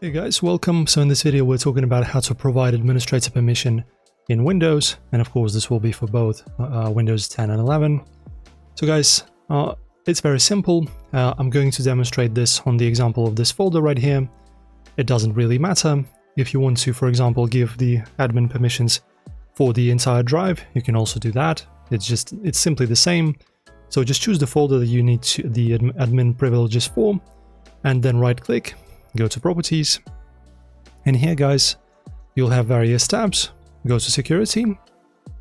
Hey guys, welcome. So in this video we're talking about how to provide administrator permission in Windows, and of course this will be for both Windows 10 and 11. So guys, it's very simple. I'm going to demonstrate this on the example of this folder right here. It doesn't really matter. If you want to, for example, give the admin permissions for the entire drive, you can also do that. It's simply the same. So just choose the folder that you need the admin privileges for, and then right click, go to properties, and here guys you'll have various tabs. Go to security.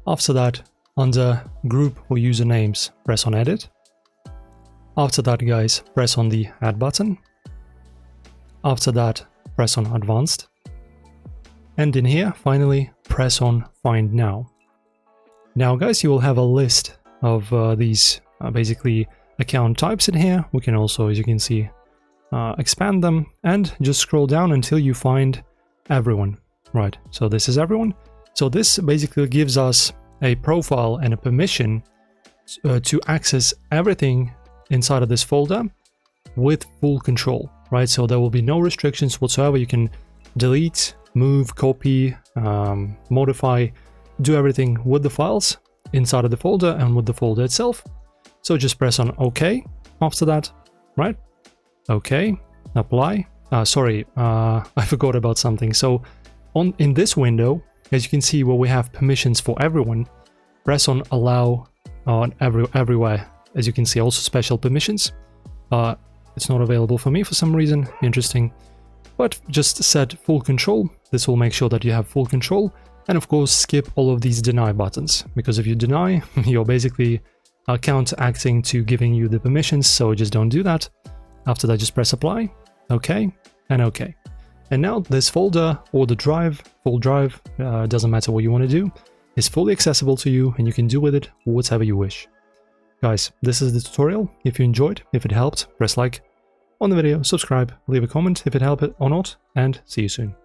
After that, under group or usernames, press on edit. After that guys, press on the add button. After that, press on advanced, and in here finally press on find now. Now guys, you will have a list of these basically account types in here. We can also, as you can see, expand them and just scroll down until you find everyone. Right, so this is everyone. So this basically gives us a profile and a permission to access everything inside of this folder with full control, right? So there will be no restrictions whatsoever. You can delete, move, copy, modify, do everything with the files inside of the folder and with the folder itself. So just press on OK after that, right? OK, apply. I forgot about something. So in this window, as you can see where we have permissions for everyone, press on allow on everywhere. As you can see, also special permissions. It's not available for me for some reason, interesting. But just set full control. This will make sure that you have full control. And of course, skip all of these deny buttons, because if you deny, you're basically counteracting to giving you the permissions, so just don't do that. After that, just press apply, OK, and OK. And now this folder or the drive, full drive, doesn't matter what you want to do, is fully accessible to you, and you can do with it whatever you wish. Guys, this is the tutorial. If you enjoyed, if it helped, press like on the video, subscribe, leave a comment if it helped or not, and see you soon.